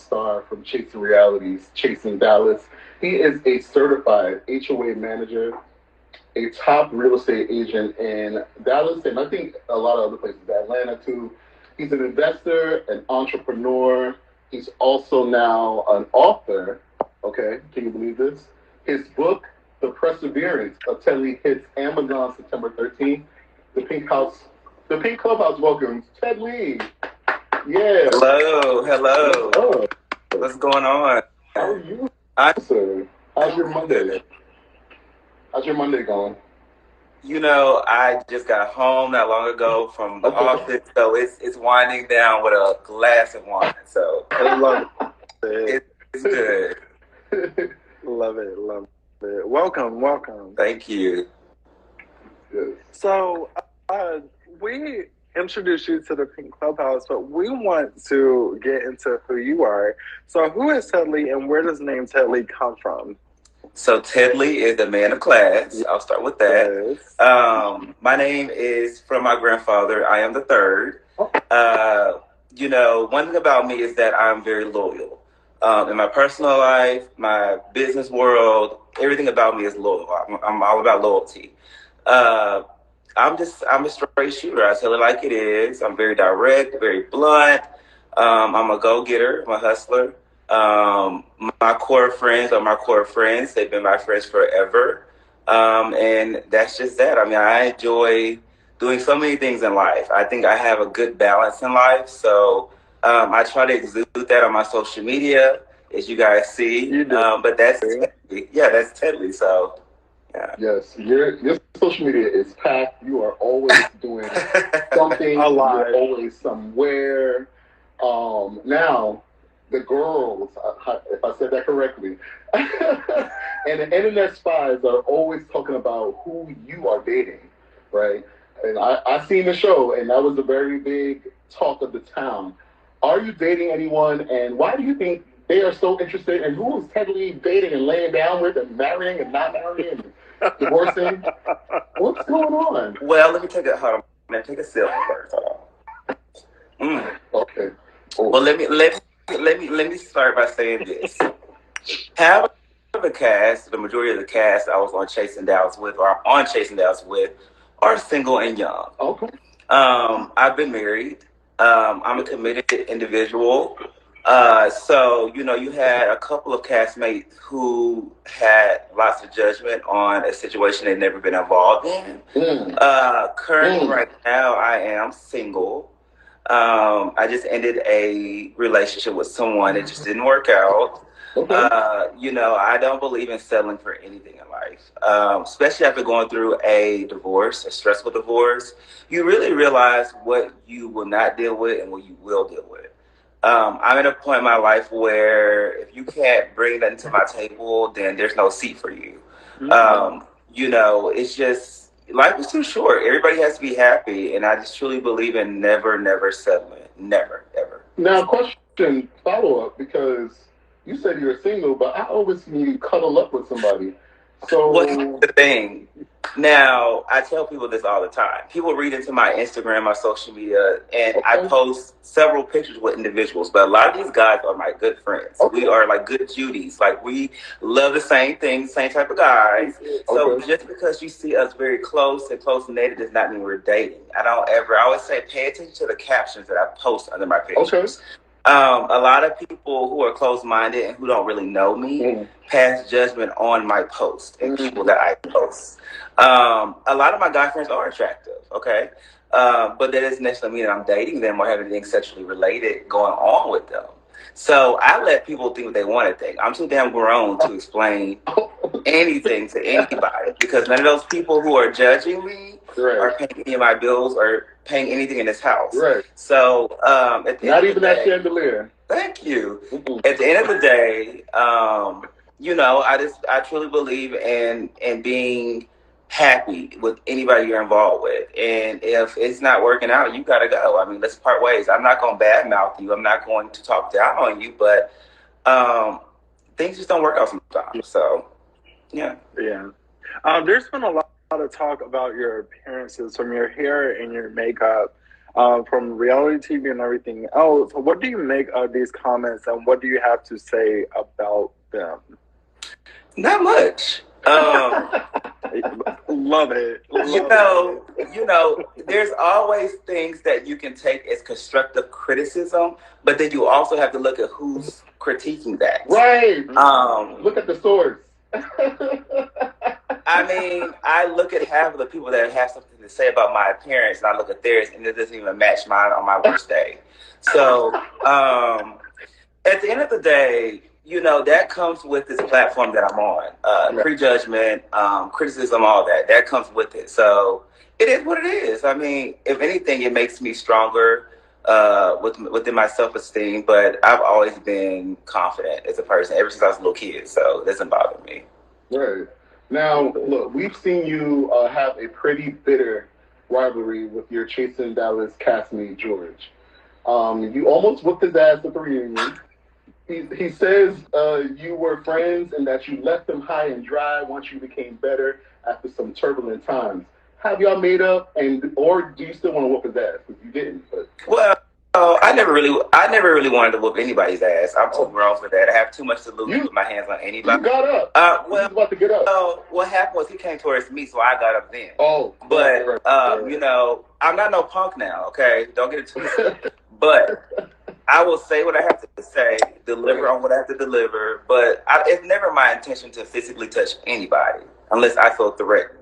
star from Chasing Realities, Chasing Dallas. He is a certified HOA manager, a top real estate agent in Dallas, and I think a lot of other places, Atlanta too. He's an investor, an entrepreneur. He's also now an author. Okay, can you believe this? His book, The Perseverance of TEDDLIE, hits Amazon September 13th. The Pink House, the Pink Clubhouse welcomes TEDDLIE. Yeah. Hello, hello. What's up? What's going on? How are you, I, sir? How's your Monday? How's your Monday going? I just got home not long ago from the Okay. office, so it's winding down with a glass of wine. So I love it. it's good. Love it. Welcome. Thank you. Yes. So, we introduced you to the Pink Clubhouse, but we want to get into who you are. So, who is TEDDLIE, and where does the name TEDDLIE come from? So TEDDLIE is the man of class. I'll start with that. Yes. My name is from my grandfather. I am the third. One thing about me is that I'm very loyal. In my personal life, my business world, everything about me is loyal. I'm all about loyalty. I'm a straight shooter. I tell it like it is. I'm very direct, very blunt. I'm a go-getter. I'm a hustler. My core friends are my core friends. They've been my friends forever. And that's just that. I mean, I enjoy doing so many things in life. I think I have a good balance in life. So I try to exude that on my social media, as you guys see. You do. But that's TEDDLIE. Yeah, that's TEDDLIE. So, yeah. Yes, your social media is packed. You are always doing something. A lot. You're always somewhere. Now, the girls, if I said that correctly, and the internet spies are always talking about who you are dating, right? And I seen the show, and that was a very big talk of the town. Are you dating anyone, and why do you think they are so interested in who is TEDDLIE dating and laying down with and marrying and not marrying and divorcing? What's going on? Well, let me take a sip first. Hold on. Okay. Oh. Well, let me start by saying this. Half of the cast, the majority of the cast I was on Chasing Dallas with, or I'm on Chasing Dallas with, are single and young. Okay. I've been married. I'm a committed individual. So, you had a couple of castmates who had lots of judgment on a situation they'd never been involved in. Currently, right now, I am single. I just ended a relationship with someone. It just didn't work out. Okay. I don't believe in settling for anything in life, especially after going through a divorce, a stressful divorce. You really realize what you will not deal with and what you will deal with. I'm at a point in my life where if you can't bring that to my table, then there's no seat for you. It's just, life is too short. Everybody has to be happy. And I just truly believe in never settling. Never, ever. Now, question, follow up, because you said you're single, but I always see you cuddle up with somebody. So, well, here's the thing. Now, I tell people this all the time. People read into my Instagram, my social media, and I post several pictures with individuals. But a lot of these guys are my good friends. We are like good Judies. Like, we love the same things, same type of guys. So just because you see us very close and close-knit does not mean we're dating. I always say, pay attention to the captions that I post under my pictures. A lot of people who are close-minded and who don't really know me pass judgment on my post and people that I post. A lot of my guy friends are attractive, okay? But that doesn't necessarily mean that I'm dating them or have anything sexually related going on with them. So I let people think what they want to think. I'm too damn grown to explain anything to anybody because none of those people who are judging me are paying any of my bills or paying anything in this house. Right. So at the not end even of the that day, chandelier. Thank you. At the end of the day, I truly believe in being happy with anybody you're involved with. And if it's not working out, you gotta go. I mean, let's part ways. I'm not gonna badmouth you. I'm not going to talk down on you, but things just don't work out sometimes. So yeah. There's been a lot of talk about your appearances, from your hair and your makeup. from reality TV and everything else. What do you make of these comments, and what do you have to say about them? Not much. Love it. You know, there's always things that you can take as constructive criticism, but then you also have to look at who's critiquing that. Right. Look at the source. I mean, I look at half of the people that have something to say about my appearance, and I look at theirs, and it doesn't even match mine on my worst day. So, at the end of the day, you know, that comes with this platform that I'm on. Prejudgment, criticism, all that. That comes with it. So it is what it is. I mean, if anything, it makes me stronger within my self-esteem. But I've always been confident as a person ever since I was a little kid. So it doesn't bother me. Right. Now, look, we've seen you have a pretty bitter rivalry with your Chasing Dallas castmate, George. You almost whooped his ass at the reunion. He says you were friends and that you left him high and dry once you became better after some turbulent times. Have y'all made up, or do you still want to whoop his ass? Because you didn't. But. Well, I never really wanted to whoop anybody's ass. I'm too grown for that. I have too much to lose to put my hands on anybody. You got up. Well, he was about to get up. What happened was he came towards me, so I got up then. Oh, but you know, I'm not no punk now. Okay, don't get it twisted. But I will say what I have to say, deliver on what I have to deliver. But it's never my intention to physically touch anybody unless I feel threatened.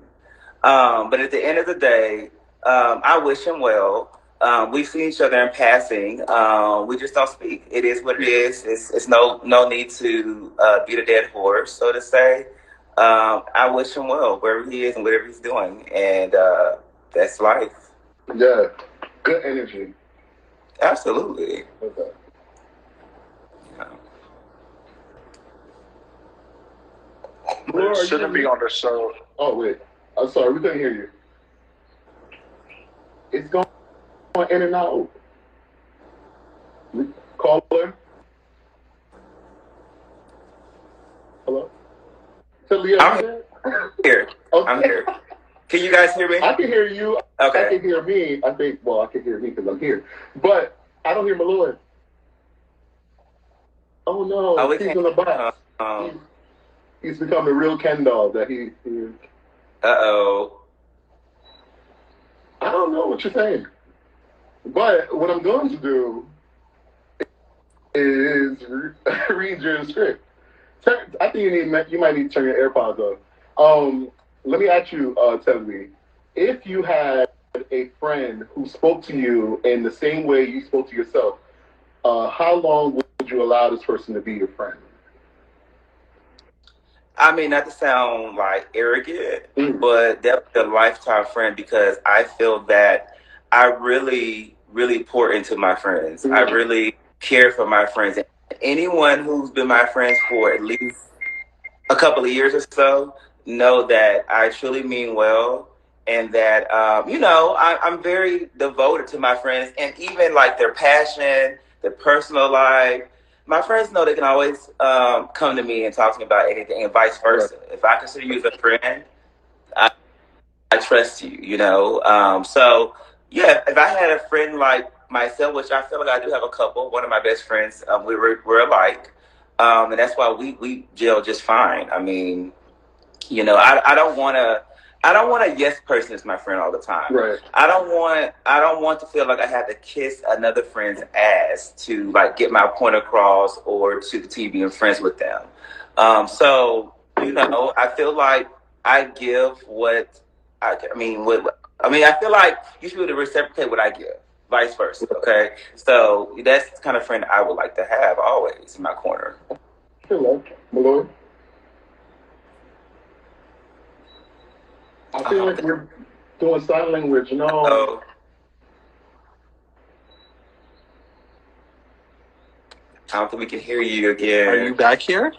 But at the end of the day, I wish him well. We've seen each other in passing. We just don't speak. It is what it is. It's no need to beat a dead horse, so to say. I wish him well wherever he is and whatever he's doing, and that's life. Yeah, good energy. Absolutely. Okay. Yeah. Shouldn't be on the show. Oh wait, I'm sorry, we couldn't hear you. It's going in and out. Caller. Hello. TEDDLIE, I'm here. Okay. I'm here. Can you guys hear me? I can hear you. Okay. I can hear me. I think. Well, I can hear me because I'm here, but I don't hear Malloy. Oh no, he's in the box. He's become the real Ken doll that he. Uh-oh. I don't know what you're saying, but what I'm going to do is read your script. I think you might need to turn your AirPods off. Let me ask you, TEDDLIE, if you had a friend who spoke to you in the same way you spoke to yourself, how long would you allow this person to be your friend? I mean, not to sound like arrogant, but that's a lifetime friend because I feel that I really, really pour into my friends. I really care for my friends. Anyone who's been my friends for at least a couple of years or so know that I truly mean well, and that you know, I'm very devoted to my friends, and even like their passion, their personal life. My friends know they can always come to me and talk to me about anything, and vice versa. If I consider you as a friend, I trust you. You know, so yeah. If I had a friend like myself, which I feel like I do have a couple. One of my best friends, we're alike, and that's why we gel just fine. I mean, you know, I don't want a yes person as my friend all the time. Right. I don't want to feel like I have to kiss another friend's ass to like get my point across or to continue being friends with them. So you know, I feel like I give what I feel like you should be able to reciprocate what I give, vice versa. Okay, so that's the kind of friend I would like to have always in my corner. Hello, Malloy. I feel like we're doing sign language. No. Uh-oh. I don't think we can hear you again. Are you back here?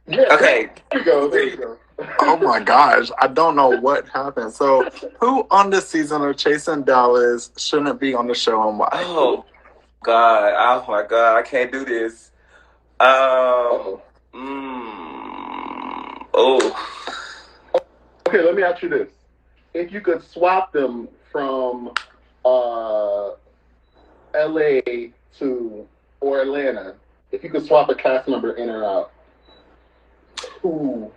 Yeah. Okay. There you go. There you go. Oh my gosh, I don't know what happened. So, who on this season of Chasing Dallas shouldn't be on the show and why? Oh God! Oh my God! I can't do this. Oh. Okay, let me ask you this: if you could swap them from uh, LA to or Atlanta, if you could swap a cast member in or out, who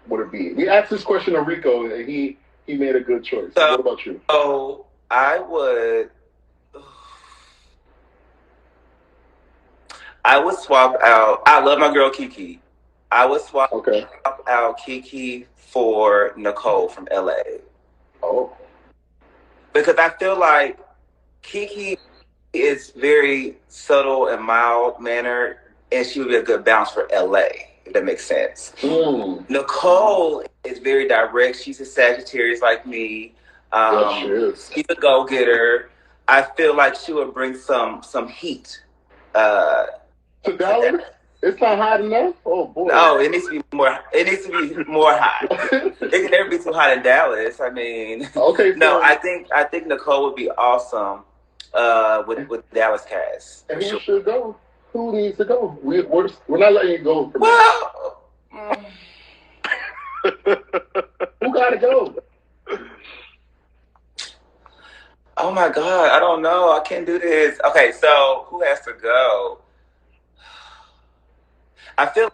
would it be? We asked this question to Rico, and he made a good choice. So what about you? So I would swap out. I love my girl Kiki. I would swap out Kiki for Nicole from LA. Oh. Because I feel like Kiki is very subtle and mild mannered, and she would be a good balance for LA, if that makes sense. Nicole is very direct. She's a Sagittarius like me. Yes, she is. She's a go-getter. I feel like she would bring some heat. To Dallas? It's not hot enough? Oh boy. No, it needs to be more. It needs to be more hot. It can never be too hot in Dallas. I mean, okay. So, no, I think Nicole would be awesome with Dallas cast. And who should go? Who needs to go? We're not letting you go. Well, who got to go? Oh my God, I don't know. I can't do this. Okay, so who has to go? I feel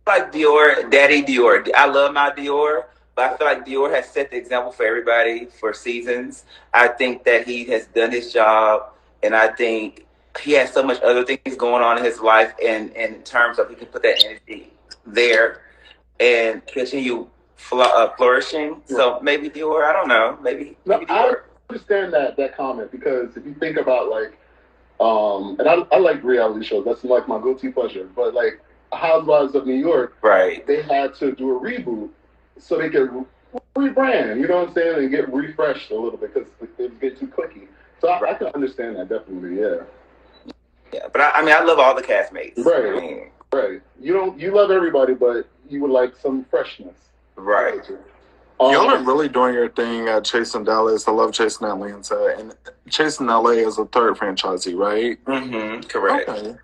like Dior, Daddy Dior. I love my Dior, but I feel like Dior has set the example for everybody for seasons. I think that he has done his job, and I think he has so much other things going on in his life, and in terms of he can put that energy there and continue flourishing. So maybe Dior. I don't know. Maybe Dior. I understand that comment, because if you think about like, and I like reality shows. That's like my guilty pleasure. But like Housewives of New York, right? They had to do a reboot so they could rebrand. You know what I'm saying? And get refreshed a little bit because it was getting too clicky. So I can understand that definitely. Yeah. Yeah, but I mean, I love all the castmates. Right. I mean, right. You love everybody, but you would like some freshness. Right. Y'all are really doing your thing at Chasing Dallas. I love Chasing Atlanta. And Chasing LA is a third franchisee, right? Mm-hmm. Correct. Okay.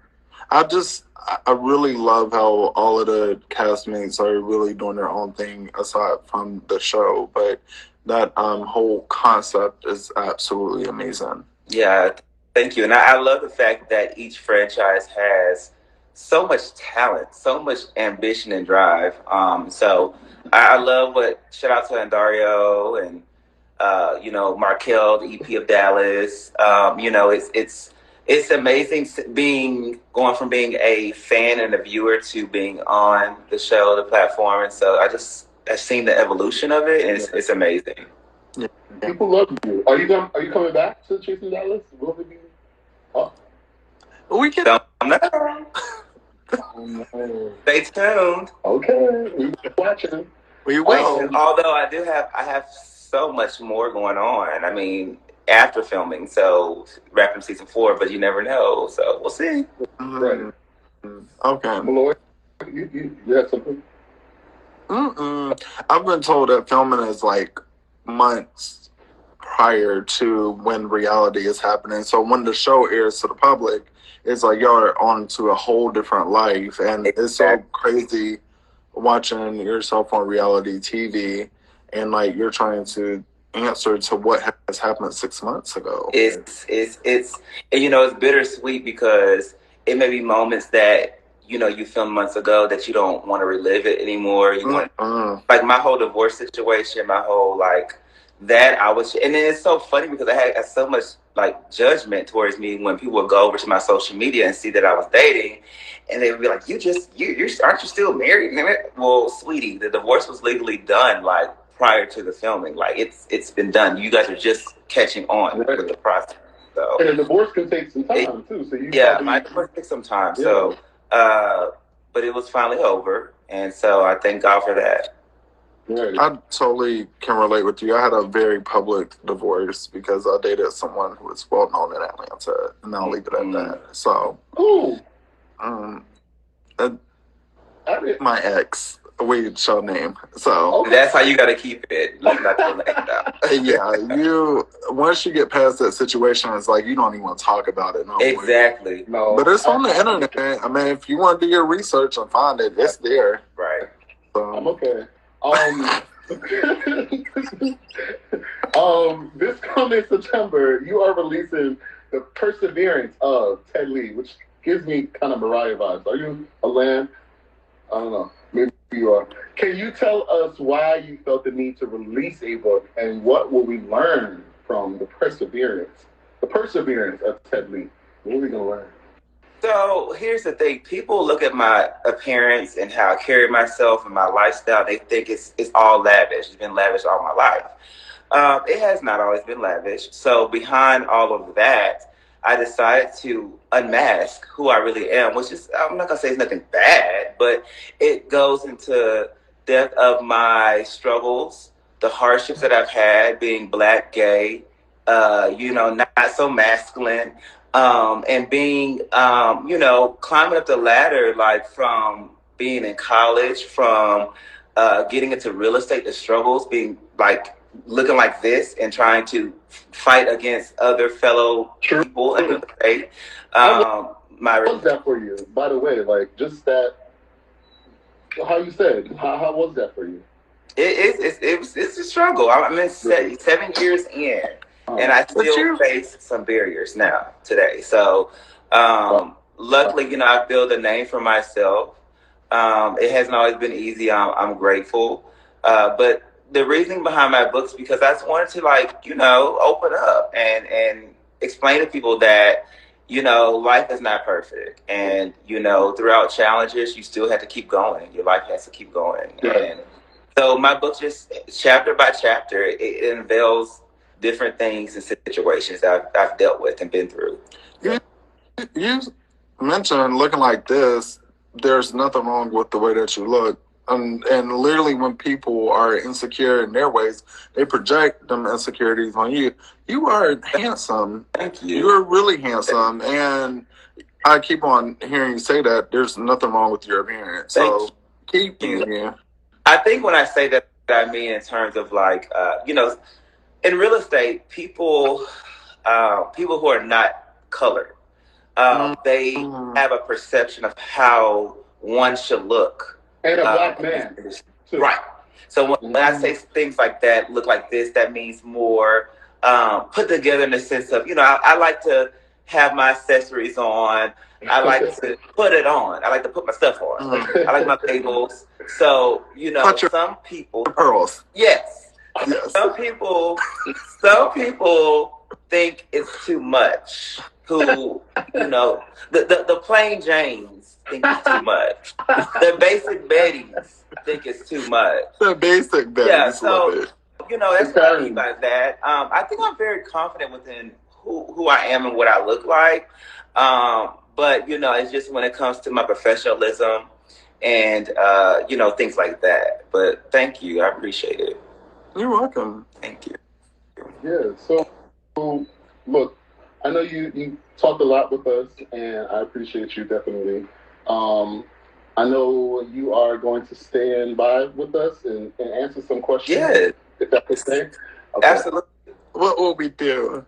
I really love how all of the castmates are really doing their own thing aside from the show. But that whole concept is absolutely amazing. Yeah, thank you. And I love the fact that each franchise has so much talent, so much ambition and drive. So I love shout out to Andario and Markel, the EP of Dallas. It's amazing going from being a fan and a viewer to being on the show, the platform. And so I've seen the evolution of it, and it's amazing. Yeah. People love you. Are you coming back to Chasing Dallas? Will it be? Oh. We can. Stay tuned. Okay, we watching. We will. Although I have so much more going on. I mean, after filming, so wrapping season 4, but you never know. So we'll see. Right. Okay. Malloy, you have something? I've been told that filming is like months prior to when reality is happening. So when the show airs to the public, it's like y'all are on to a whole different life. And it's so crazy watching yourself on reality TV and like you're trying to answer to what has happened 6 months ago. It's bittersweet because it may be moments that you filmed months ago that you don't want to relive it anymore. You want like my whole divorce situation, my whole like that and then it's so funny because I had so much like judgment towards me when people would go over to my social media and see that I was dating, and they would be like, you aren't you still married? Well, sweetie, the divorce was legally done like prior to the filming. Like it's been done. You guys are just catching on with the process. So and the divorce can take some time too. So my divorce takes some time. Yeah. So but it was finally over, and so I thank God for that. Right. I totally can relate with you. I had a very public divorce because I dated someone who was well known in Atlanta, and I'll leave it at that. So, my ex, we shall name. So that's how you got to keep it. Leave not the name out. Yeah, once you get past that situation, it's like you don't even want to talk about it. No exactly. No, but it's on the internet. I mean, if you want to do your research and find it, it's there. Right. I'm okay. This coming September, you are releasing The Perseverance of TEDDLIE, which gives me kind of Mariah vibes. Are you a land? I don't know. Maybe you are. Can you tell us why you felt the need to release a book and what will we learn from the perseverance? The perseverance of TEDDLIE. What are we going to learn? So here's the thing: people look at my appearance and how I carry myself and my lifestyle. They think it's all lavish. It's been lavish all my life. It has not always been lavish. So behind all of that, I decided to unmask who I really am, which is, I'm not gonna say it's nothing bad, but it goes into depth of my struggles, the hardships that I've had being Black, gay, not so masculine, and being, climbing up the ladder, like from being in college, from getting into real estate, the struggles, being like looking like this and trying to fight against other fellow people in the faith. How was that for you? By the way, like just that, how you said, how was that for you? It's a struggle. I'm in 7 years in, and I still face some barriers now today. So, luckily, I built a name for myself. It hasn't always been easy. I'm grateful, but the reasoning behind my books because I just wanted to open up and explain to people that life is not perfect, and throughout challenges you still have to keep going. Your life has to keep going. Yeah. And so my book, just chapter by chapter, it unveils different things and situations that I've dealt with and been through. You mentioned looking like this. There's nothing wrong with the way that you look. And literally when people are insecure in their ways, they project them insecurities on you. You are handsome. Thank you. You are really handsome. And I keep on hearing you say that there's nothing wrong with your appearance. So keep being you. I think when I say that, I mean in terms of in real estate, people who are not colored, they have a perception of how one should look. And a Black man. Too. Right. So when I say things like that, look like this, that means more put together in the sense of, I like to have my accessories on. I like to put it on. I like to put my stuff on. I like my labels. So, some people... Pearls. Yes. Some people think it's too much. Who, the plain Janes think it's too much. The basic Bettys think it's too much. The basic Bettys. Yeah, so, that's what I mean by that. I think I'm very confident within who I am and what I look like. But, it's just when it comes to my professionalism and, things like that. But thank you. I appreciate it. You're welcome. Thank you. Yeah, so look, I know you talked a lot with us, and I appreciate you definitely. I know you are going to stand by with us and answer some questions. Yeah. If that's okay. Absolutely. What will we do?